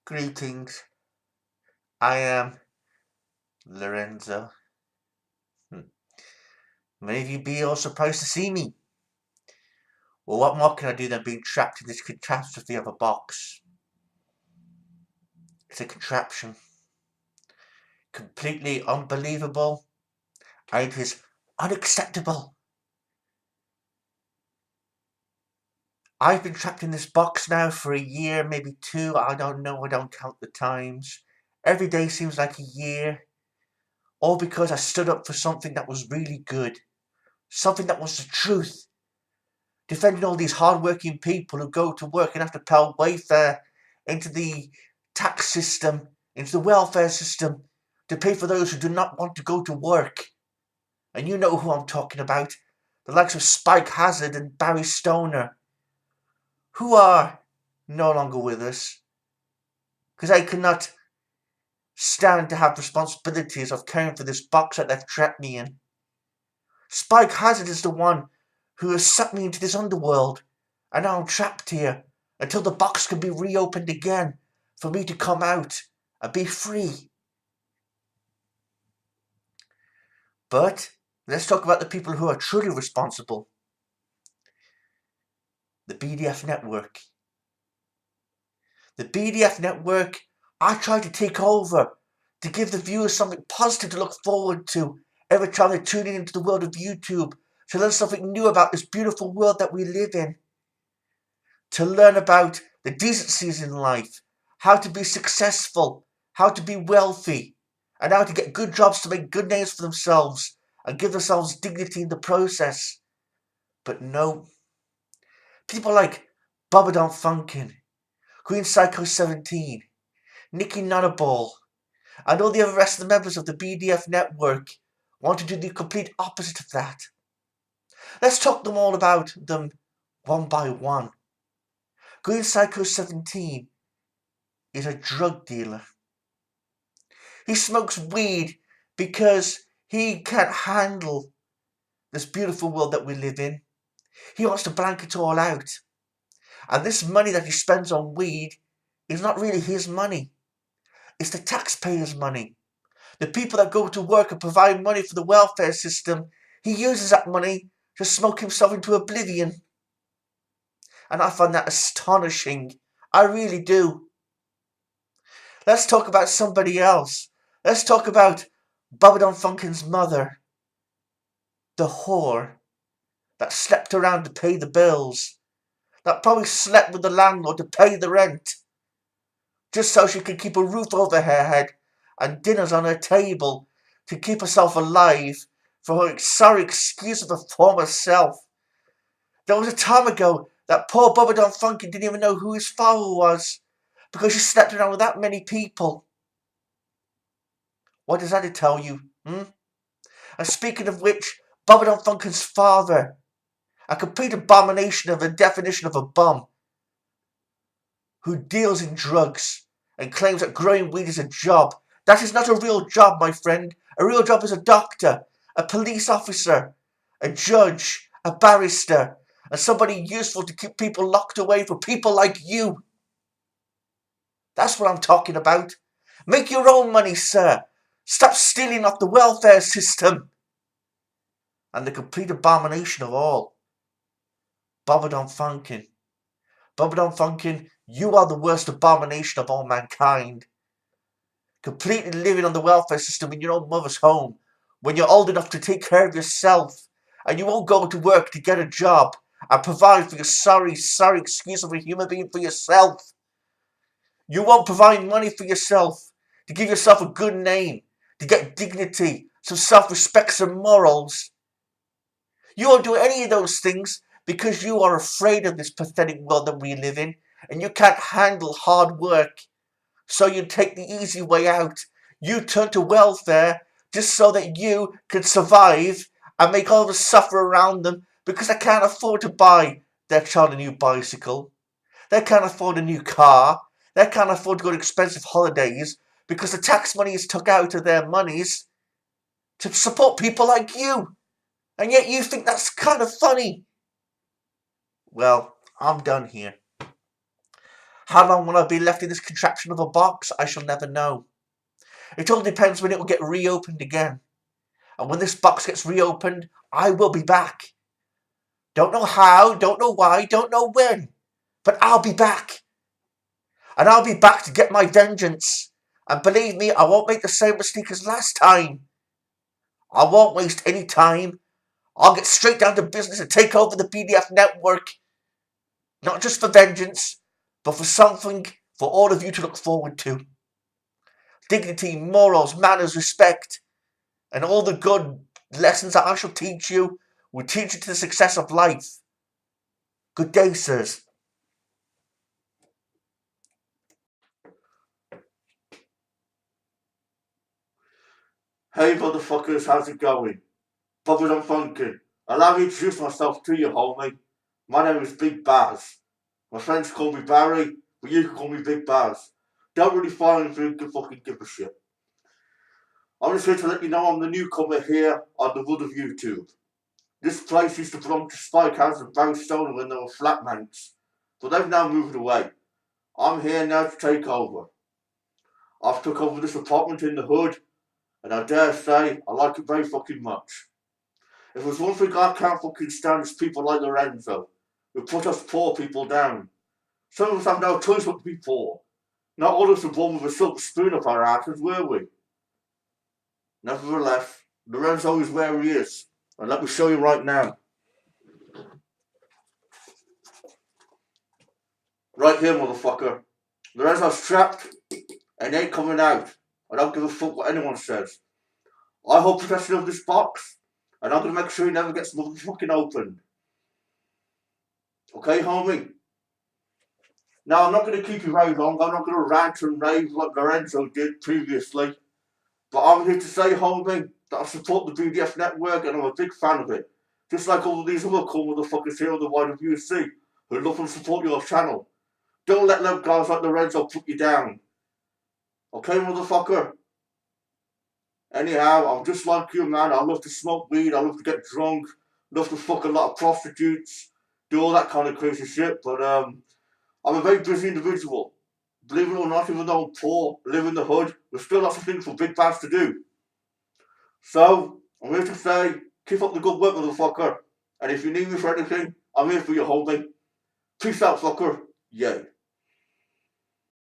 Greetings, I am Lorenzo. Hmm. Many of you be all surprised to see me. Well, what more can I do than being trapped in this catastrophe of a box? It's a contraption. Completely unbelievable, and it is unacceptable. I've been trapped in this box now for a year, maybe two, I don't know, I don't count the times. Every day seems like a year, all because I stood up for something that was really good, something that was the truth. Defending all these hard-working people who go to work and have to pay welfare into the tax system, into the welfare system, to pay for those who do not want to go to work. And you know who I'm talking about. The likes of Spike Hazard and Barry Stoner, who are no longer with us, because I cannot stand to have responsibilities of caring for this box that they've trapped me in. Spike Hazard is the one who has sucked me into this underworld, and now I'm trapped here until the box can be reopened again for me to come out and be free. But let's talk about the people who are truly responsible. The BDF network. The BDF network, I try to take over to give the viewers something positive to look forward to every time they're tuning into the world of YouTube, to learn something new about this beautiful world that we live in, to learn about the decencies in life, how to be successful, how to be wealthy, and how to get good jobs to make good names for themselves and give themselves dignity in the process. But no, people like Bobadon Funkin, Queen Psycho 17, Nikki Nonaball, and all the other rest of the members of the BDF network want to do the complete opposite of that. Let's talk them all about them one by one. Green Psycho 17 is a drug dealer. He smokes weed because he can't handle this beautiful world that we live in. He wants to blank it all out. And this money that he spends on weed is not really his money. It's the taxpayers' money. The people that go to work and provide money for the welfare system, he uses that money to smoke himself into oblivion. And I find that astonishing. I really do. Let's talk about somebody else. Let's talk about Bobadon Funkin's mother, the whore that slept around to pay the bills, that probably slept with the landlord to pay the rent, just so she could keep a roof over her head and dinners on her table to keep herself alive for her sorry excuse of her former self. There was a time ago that poor Bobadon Funkin didn't even know who his father was because she slept around with that many people. What does that tell you? And speaking of which, Bobadon Funkin's father, a complete abomination of a definition of a bum, who deals in drugs and claims that growing weed is a job. That is not a real job, my friend. A real job is a doctor, a police officer, a judge, a barrister, and somebody useful to keep people locked away for people like you. That's what I'm talking about. Make your own money, sir. Stop stealing off the welfare system. And the complete abomination of all, Bobadon Funkin. Bobadon Funkin, you are the worst abomination of all mankind. Completely living on the welfare system in your own mother's home when you're old enough to take care of yourself and you won't go to work to get a job and provide for your sorry excuse of a human being for yourself. You won't provide money for yourself to give yourself a good name, to get dignity, some self-respect, some morals. You won't do any of those things because you are afraid of this pathetic world that we live in and you can't handle hard work. So you take the easy way out. You turn to welfare just so that you can survive and make others suffer around them because they can't afford to buy their child a new bicycle. They can't afford a new car. They can't afford to go to expensive holidays because the tax money is took out of their monies to support people like you. And yet you think that's kind of funny. Well, I'm done here. How long will I be left in this contraption of a box? I shall never know. It all depends when it will get reopened again. And when this box gets reopened, I will be back. Don't know how, don't know why, don't know when, but I'll be back. And I'll be back to get my vengeance. And believe me, I won't make the same mistake as last time. I won't waste any time. I'll get straight down to business and take over the PDF network. Not just for vengeance, but for something for all of you to look forward to. Dignity, morals, manners, respect, and all the good lessons that I shall teach you will teach you to the success of life. Good day, sirs. Hey, motherfuckers, how's it going? Bothered and funky. Allow me to introduce myself to you, homie. My name is Big Baz. My friends call me Barry, but you can call me Big Baz. Don't really find if you can fucking give a shit. I'm just here to let you know I'm the newcomer here on the wood of YouTube. This place used to belong to Spike House and Barry Stoner when they were flatmates, but they've now moved away. I'm here now to take over. I've took over this apartment in the hood, and I dare say I like it very fucking much. If there's one thing I can't fucking stand, it's people like Lorenzo, who put us poor people down. Some of us have no choice but to be poor. Not all of us were born with a silver spoon up our asses, were we? Nevertheless, Lorenzo is where he is, and let me show you right now. Right here, motherfucker. Lorenzo's trapped, and ain't coming out. I don't give a fuck what anyone says. I hold possession of this box, and I'm gonna make sure he never gets motherfucking opened. Okay, homie? Now, I'm not gonna keep you very long. I'm not gonna rant and rave like Lorenzo did previously. But I'm here to say, homie, that I support the BDF network and I'm a big fan of it. Just like all of these other cool motherfuckers here on the wider WC who love and support your channel. Don't let them guys like Lorenzo put you down. Okay, motherfucker? Anyhow, I'm just like you, man. I love to smoke weed, I love to get drunk, love to fuck a lot of prostitutes, do all that kind of crazy shit, but I'm a very busy individual. Believe it or not, even though I'm poor, live in the hood, there's still lots of things for big bads to do. So, I'm here to say, keep up the good work, motherfucker. And if you need me for anything, I'm here for you, homie. Peace out, fucker. Yay.